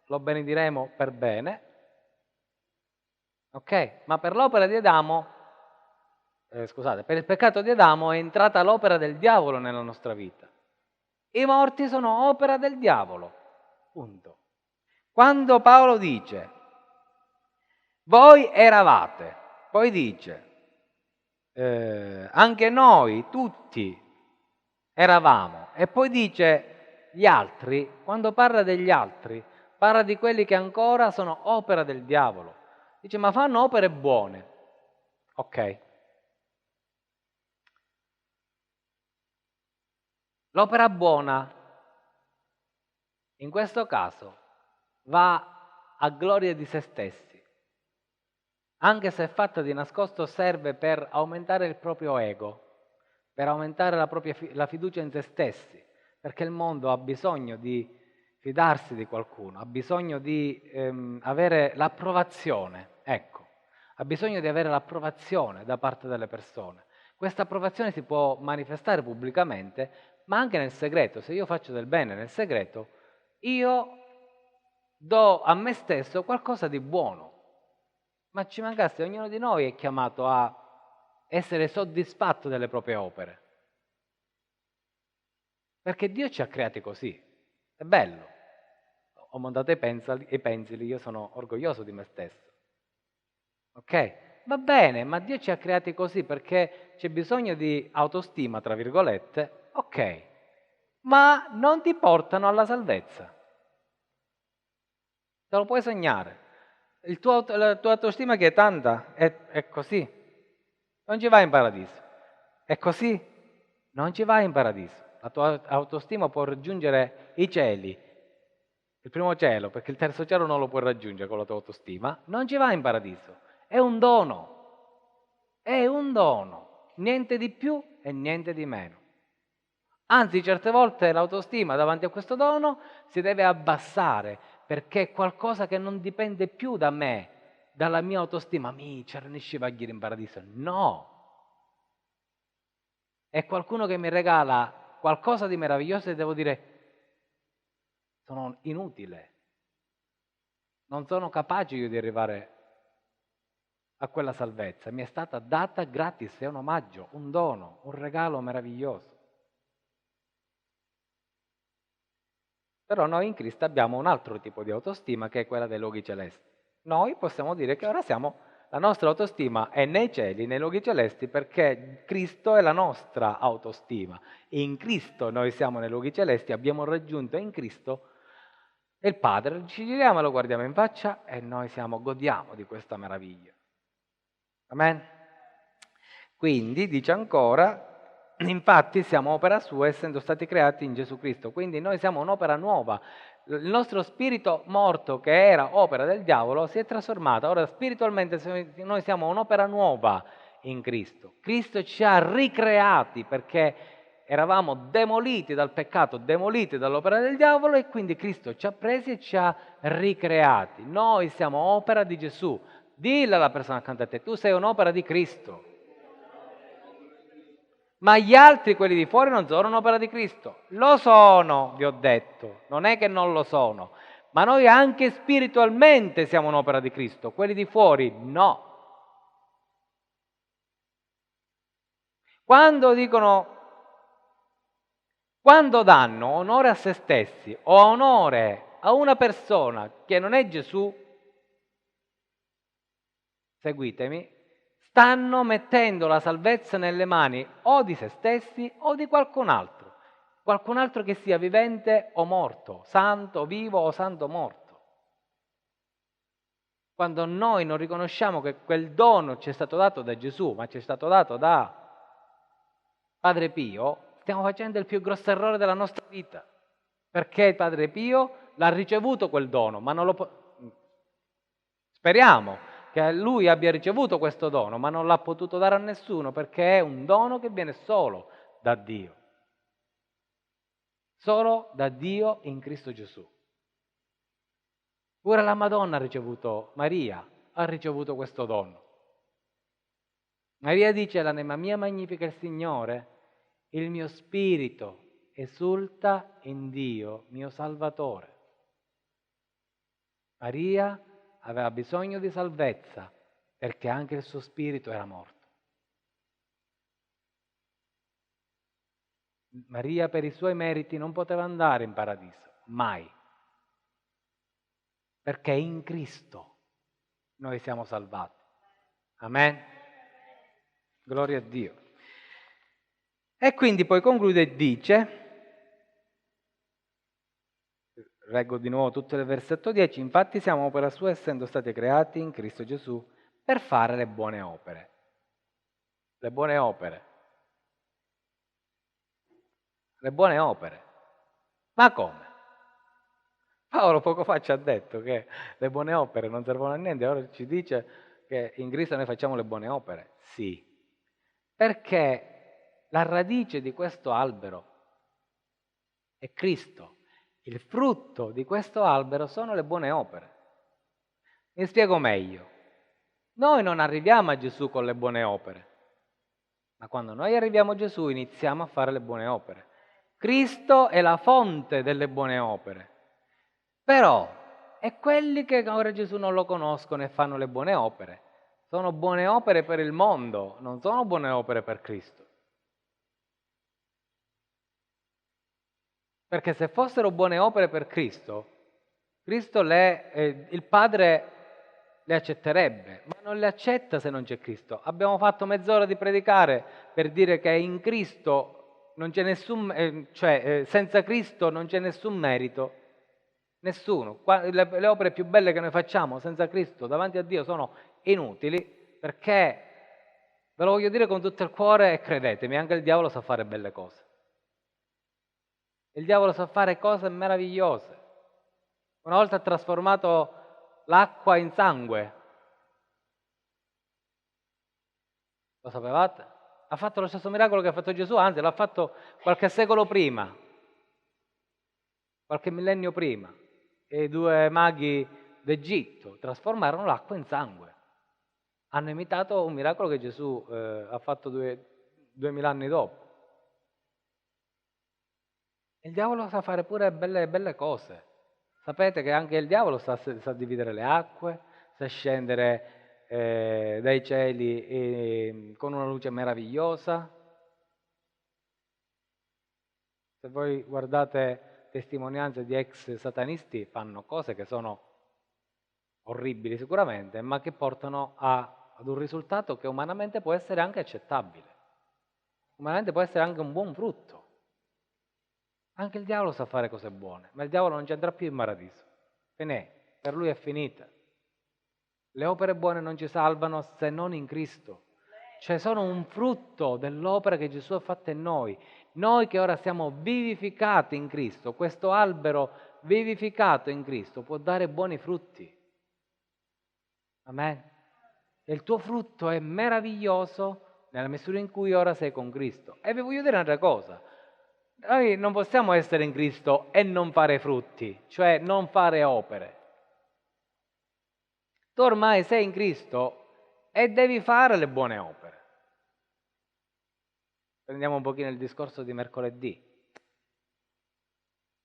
lo benediremo per bene. Ok? Ma per l'opera di Adamo, scusate, per il peccato di Adamo è entrata l'opera del diavolo nella nostra vita. I morti sono opera del diavolo. Punto. Quando Paolo dice, voi eravate, poi dice, anche noi tutti eravamo, e poi dice gli altri, quando parla degli altri, parla di quelli che ancora sono opera del diavolo. Dice, ma fanno opere buone. Ok. L'opera buona, in questo caso, va a gloria di se stessi. Anche se è fatta di nascosto, serve per aumentare il proprio ego, per aumentare la fiducia in se stessi, perché il mondo ha bisogno di fidarsi di qualcuno, ha bisogno di avere l'approvazione, ecco, ha bisogno di avere l'approvazione da parte delle persone. Questa approvazione si può manifestare pubblicamente, ma anche nel segreto. Se io faccio del bene nel segreto, io do a me stesso qualcosa di buono. Ma ci mancasse, ognuno di noi è chiamato a essere soddisfatto delle proprie opere. Perché Dio ci ha creati così. È bello. Ho montato i pensili, io sono orgoglioso di me stesso. Ok? Va bene, ma Dio ci ha creati così perché c'è bisogno di autostima, tra virgolette. Ok. Ma non ti portano alla salvezza. Te lo puoi sognare. La tua autostima che è tanta è così. Non ci vai in paradiso. È così. Non ci vai in paradiso. La tua autostima può raggiungere i cieli, il primo cielo, perché il terzo cielo non lo puoi raggiungere con la tua autostima. Non ci vai in paradiso. È un dono. È un dono. Niente di più e niente di meno. Anzi, certe volte l'autostima davanti a questo dono si deve abbassare perché è qualcosa che non dipende più da me, dalla mia autostima mi cernisce a in paradiso. No! È qualcuno che mi regala qualcosa di meraviglioso e devo dire, sono inutile. Non sono capace io di arrivare a quella salvezza. Mi è stata data gratis, è un omaggio, un dono, un regalo meraviglioso. Però noi in Cristo abbiamo un altro tipo di autostima che è quella dei luoghi celesti. Noi possiamo dire che ora la nostra autostima è nei cieli, nei luoghi celesti, perché Cristo è la nostra autostima. In Cristo noi siamo nei luoghi celesti, abbiamo raggiunto in Cristo il Padre, ci giriamo e lo guardiamo in faccia e noi godiamo di questa meraviglia. Amen? Quindi dice ancora, infatti siamo opera sua essendo stati creati in Gesù Cristo, quindi noi siamo un'opera nuova. Il nostro spirito morto che era opera del diavolo si è trasformato, ora spiritualmente noi siamo un'opera nuova in Cristo. Cristo ci ha ricreati perché eravamo demoliti dal peccato, demoliti dall'opera del diavolo e quindi Cristo ci ha presi e ci ha ricreati. Noi siamo opera di Gesù. Dilla alla persona accanto a te, tu sei un'opera di Cristo. Ma gli altri, quelli di fuori, non sono un'opera di Cristo. Lo sono, vi ho detto, non è che non lo sono. Ma noi anche spiritualmente siamo un'opera di Cristo, quelli di fuori no. Quando danno onore a se stessi o onore a una persona che non è Gesù, seguitemi, stanno mettendo la salvezza nelle mani o di se stessi o di qualcun altro che sia vivente o morto, santo vivo o santo morto. Quando noi non riconosciamo che quel dono ci è stato dato da Gesù, ma ci è stato dato da Padre Pio, stiamo facendo il più grosso errore della nostra vita, perché Padre Pio l'ha ricevuto quel dono, ma non lo speriamo che lui abbia ricevuto questo dono, ma non l'ha potuto dare a nessuno perché è un dono che viene solo da Dio. Solo da Dio in Cristo Gesù. Pure la Madonna ha ricevuto, Maria ha ricevuto questo dono. Maria dice, l'anima mia magnifica il Signore, il mio spirito esulta in Dio, mio Salvatore. Maria aveva bisogno di salvezza perché anche il suo spirito era morto. Maria per i suoi meriti non poteva andare in paradiso, mai. Perché in Cristo noi siamo salvati. Amen? Gloria a Dio. E quindi poi conclude e dice, leggo di nuovo tutto il versetto 10, infatti siamo opera sua essendo stati creati in Cristo Gesù per fare le buone opere. Le buone opere. Le buone opere. Ma come? Paolo poco fa ci ha detto che le buone opere non servono a niente, ora ci dice che in Cristo noi facciamo le buone opere. Sì, perché la radice di questo albero è Cristo. Il frutto di questo albero sono le buone opere. Mi spiego meglio. Noi non arriviamo a Gesù con le buone opere, ma quando noi arriviamo a Gesù iniziamo a fare le buone opere. Cristo è la fonte delle buone opere. Però, e quelli che ora Gesù non lo conoscono e fanno le buone opere, sono buone opere per il mondo, non sono buone opere per Cristo. Perché se fossero buone opere per Cristo, il Padre le accetterebbe, ma non le accetta se non c'è Cristo. Abbiamo fatto mezz'ora di predicare per dire che in Cristo non c'è senza Cristo non c'è nessun merito. Nessuno. Le opere più belle che noi facciamo senza Cristo davanti a Dio sono inutili perché, ve lo voglio dire con tutto il cuore e credetemi, anche il diavolo sa fare belle cose. Il diavolo sa fare cose meravigliose. Una volta ha trasformato l'acqua in sangue. Lo sapevate? Ha fatto lo stesso miracolo che ha fatto Gesù, anzi l'ha fatto qualche secolo prima, qualche millennio prima. E i due maghi d'Egitto, trasformarono l'acqua in sangue. Hanno imitato un miracolo che Gesù ha fatto 2000 anni dopo. Il diavolo sa fare pure belle cose. Sapete che anche il diavolo sa dividere le acque, sa scendere dai cieli con una luce meravigliosa. Se voi guardate testimonianze di ex satanisti, fanno cose che sono orribili sicuramente, ma che portano ad un risultato che umanamente può essere anche accettabile. Umanamente può essere anche un buon frutto. Anche il diavolo sa fare cose buone, ma il diavolo non ci andrà più in paradiso. Finè, per lui è finita. Le opere buone non ci salvano se non in Cristo. Cioè sono un frutto dell'opera che Gesù ha fatto in noi. Noi che ora siamo vivificati in Cristo, questo albero vivificato in Cristo può dare buoni frutti. Amen. E il tuo frutto è meraviglioso nella misura in cui ora sei con Cristo. E vi voglio dire un'altra cosa. Noi non possiamo essere in Cristo e non fare frutti, cioè non fare opere. Tu ormai sei in Cristo e devi fare le buone opere. Prendiamo un pochino il discorso di mercoledì.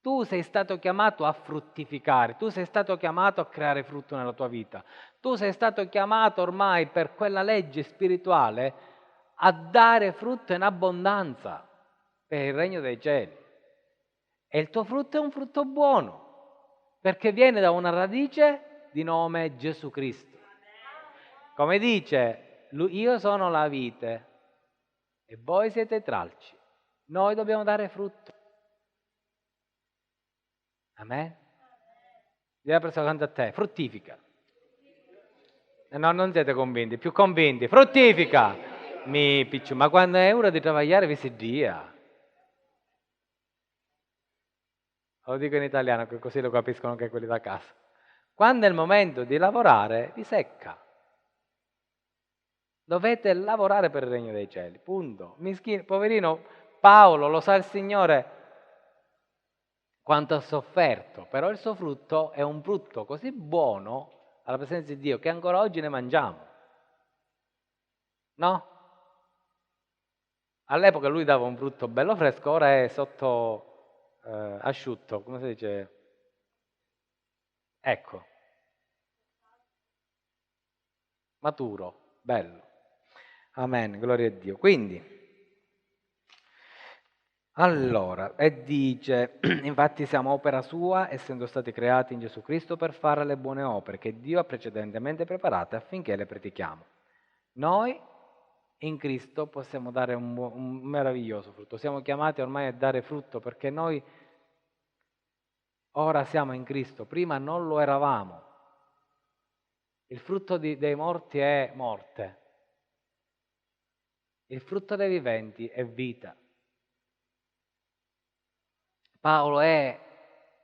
Tu sei stato chiamato a fruttificare, tu sei stato chiamato a creare frutto nella tua vita, tu sei stato chiamato ormai per quella legge spirituale a dare frutto in abbondanza per il regno dei cieli. E il tuo frutto è un frutto buono, perché viene da una radice di nome Gesù Cristo. Come dice, io sono la vite e voi siete i tralci. Noi dobbiamo dare frutto. Amen? Dì la persona accanto a te, fruttifica. No, non siete convinti, più convinti, fruttifica. Mi picciu, ma quando è ora di travagliare vi si dia. Lo dico in italiano, che così lo capiscono anche quelli da casa. Quando è il momento di lavorare, vi secca. Dovete lavorare per il regno dei cieli, punto. Mischino, poverino Paolo, lo sa il Signore quanto ha sofferto, però il suo frutto è un frutto così buono alla presenza di Dio che ancora oggi ne mangiamo. No? All'epoca lui dava un frutto bello fresco, ora è sotto asciutto, come si dice? Ecco. Maturo, bello. Amen, gloria a Dio. Quindi, allora, e dice, infatti siamo opera sua, essendo stati creati in Gesù Cristo per fare le buone opere che Dio ha precedentemente preparate affinché le pratichiamo. Noi in Cristo possiamo dare un meraviglioso frutto. Siamo chiamati ormai a dare frutto perché noi ora siamo in Cristo, prima non lo eravamo. Il frutto dei morti è morte. Il frutto dei viventi è vita. Paolo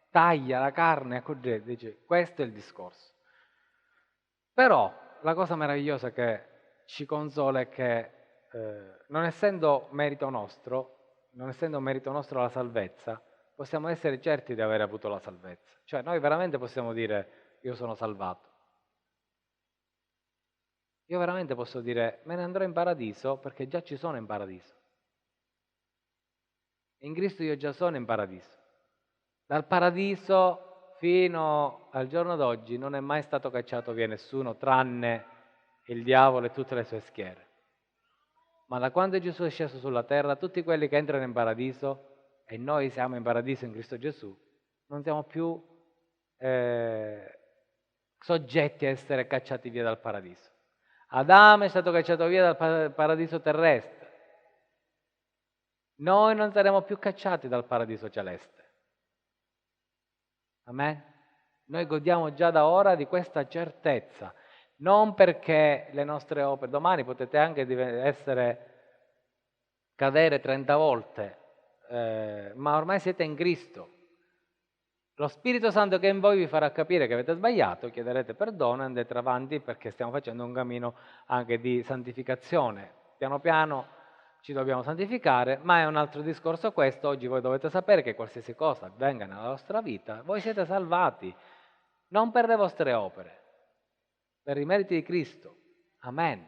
taglia la carne, dice, questo è il discorso. Però la cosa meravigliosa che ci consola è che non essendo merito nostro la salvezza, possiamo essere certi di aver avuto la salvezza. Cioè noi veramente possiamo dire io sono salvato. Io veramente posso dire me ne andrò in paradiso perché già ci sono in paradiso. In Cristo io già sono in paradiso. Dal paradiso fino al giorno d'oggi non è mai stato cacciato via nessuno tranne il diavolo e tutte le sue schiere. Ma da quando Gesù è sceso sulla terra, tutti quelli che entrano in paradiso, e noi siamo in paradiso in Cristo Gesù, non siamo più soggetti a essere cacciati via dal paradiso. Adamo è stato cacciato via dal paradiso terrestre. Noi non saremo più cacciati dal paradiso celeste. Amen? Noi godiamo già da ora di questa certezza, non perché le nostre opere, domani potete anche cadere 30 volte, ma ormai siete in Cristo. Lo Spirito Santo che è in voi vi farà capire che avete sbagliato, chiederete perdono e andrete avanti perché stiamo facendo un cammino anche di santificazione. Piano piano ci dobbiamo santificare, ma è un altro discorso questo. Oggi voi dovete sapere che qualsiasi cosa avvenga nella vostra vita, voi siete salvati. non per le vostre opere, per i meriti di Cristo. Amen.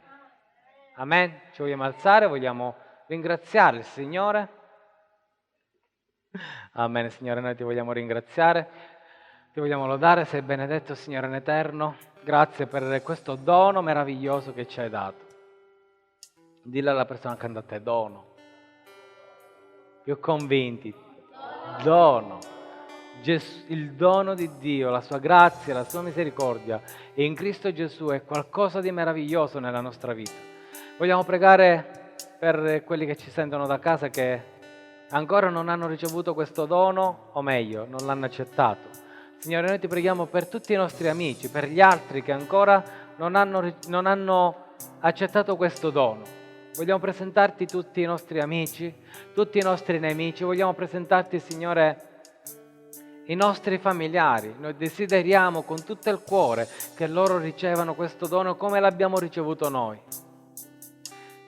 Amen. Ci vogliamo alzare, vogliamo ringraziare il Signore. Amen, Signore, noi ti vogliamo ringraziare, ti vogliamo lodare, sei benedetto, Signore in eterno. Grazie per questo dono meraviglioso che ci hai dato. Dillo alla persona accanto a te, dono. Più convinti, dono. Il dono di Dio, la sua grazia, la sua misericordia in Cristo Gesù è qualcosa di meraviglioso nella nostra vita. Vogliamo pregare per quelli che ci sentono da casa che ancora non hanno ricevuto questo dono, o meglio, non l'hanno accettato. Signore, noi ti preghiamo per tutti i nostri amici, per gli altri che ancora non hanno accettato questo dono. Vogliamo presentarti tutti i nostri amici, tutti i nostri nemici, vogliamo presentarti, Signore, i nostri familiari. Noi desideriamo con tutto il cuore che loro ricevano questo dono come l'abbiamo ricevuto noi.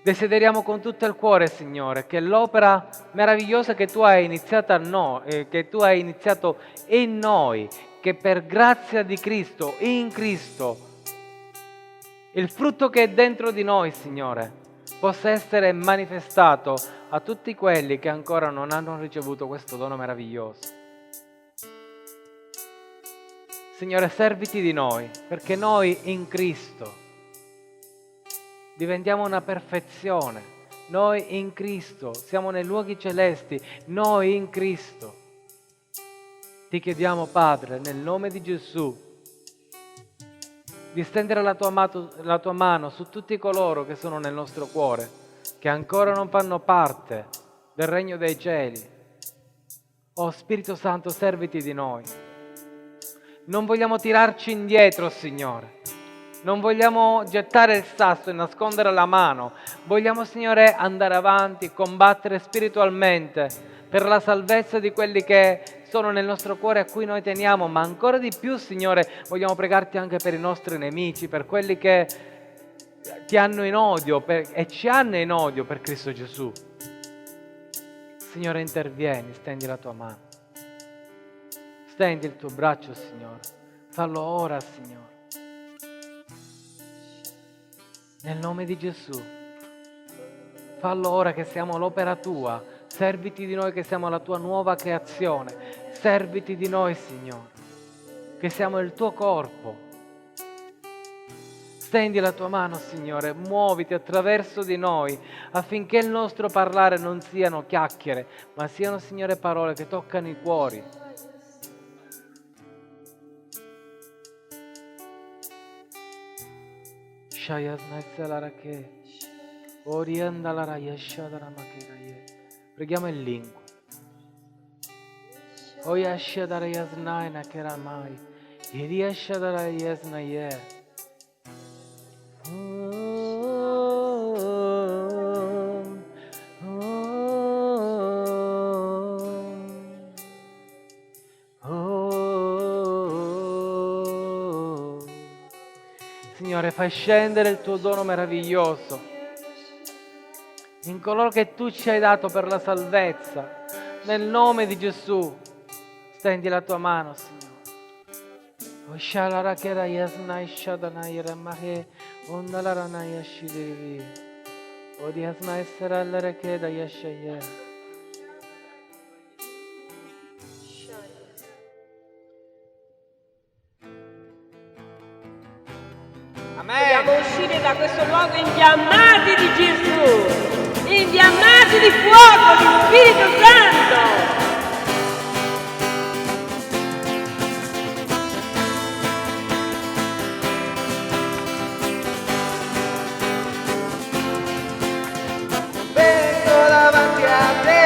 Desideriamo con tutto il cuore, Signore, che l'opera meravigliosa che tu hai iniziato in noi, che per grazia di Cristo, in Cristo, il frutto che è dentro di noi, Signore, possa essere manifestato a tutti quelli che ancora non hanno ricevuto questo dono meraviglioso. Signore, serviti di noi, perché noi in Cristo diventiamo una perfezione. Noi in Cristo siamo nei luoghi celesti. Noi in Cristo. Ti chiediamo, Padre, nel nome di Gesù, di stendere la tua mano su tutti coloro che sono nel nostro cuore, che ancora non fanno parte del regno dei cieli. Oh Spirito Santo, serviti di noi. Non vogliamo tirarci indietro, Signore. Non vogliamo gettare il sasso e nascondere la mano. Vogliamo, Signore, andare avanti, combattere spiritualmente per la salvezza di quelli che sono nel nostro cuore, a cui noi teniamo, ma ancora di più, Signore, vogliamo pregarti anche per i nostri nemici, per quelli che ti hanno in odio e ci hanno in odio per Cristo Gesù. Signore, intervieni, stendi la tua mano. Stendi il tuo braccio, Signore. Fallo ora, Signore. Nel nome di Gesù. Fallo ora che siamo l'opera tua. Serviti di noi che siamo la tua nuova creazione. Serviti di noi, Signore, che siamo il tuo corpo. Stendi la tua mano, Signore, muoviti attraverso di noi affinché il nostro parlare non siano chiacchiere, ma siano, Signore, parole che toccano i cuori. Preghiamo in lingua. Oyashadara yaznai nakeramai. Iriashadara yaznaye. Signore, fai scendere il tuo dono meraviglioso in coloro che tu ci hai dato per la salvezza. Nel nome di Gesù, stendi la tua mano, Signore. Vogliamo uscire da questo luogo infiammati di Gesù, infiammati di fuoco, di Spirito Santo. Vengo davanti a te,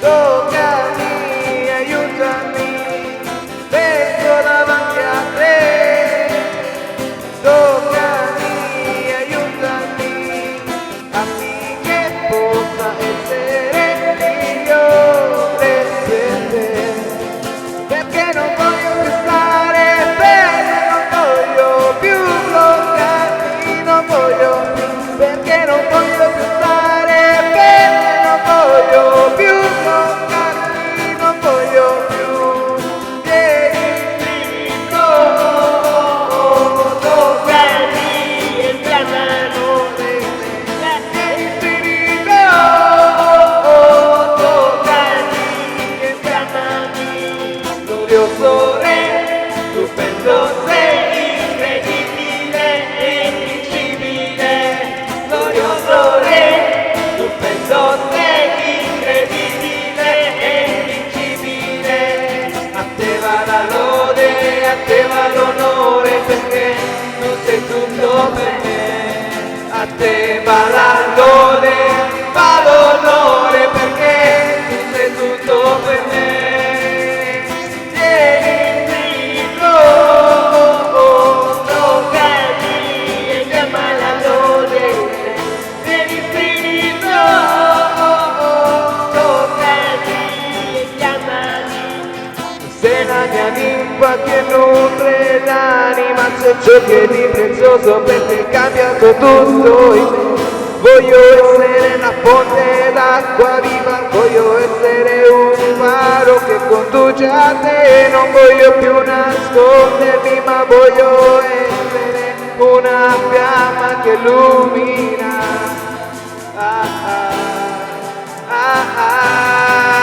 toccami, aiutami, vengo davanti a te, toccami, aiutami, affinché possa essere migliore per te, perché non voglio più stare bene, non voglio più bloccarmi, non voglio più, perché non voglio più stare bene, non voglio più bloccarmi. sei la mia ninfa che nutre l'anima, sei ciò che di prezioso per te è cambiato tutto in me. Voglio essere la fonte d'acqua viva, voglio essere un faro che conduce a te, non voglio più nascondermi, ma voglio essere una fiamma che illumina. Ah, ah, ah, ah.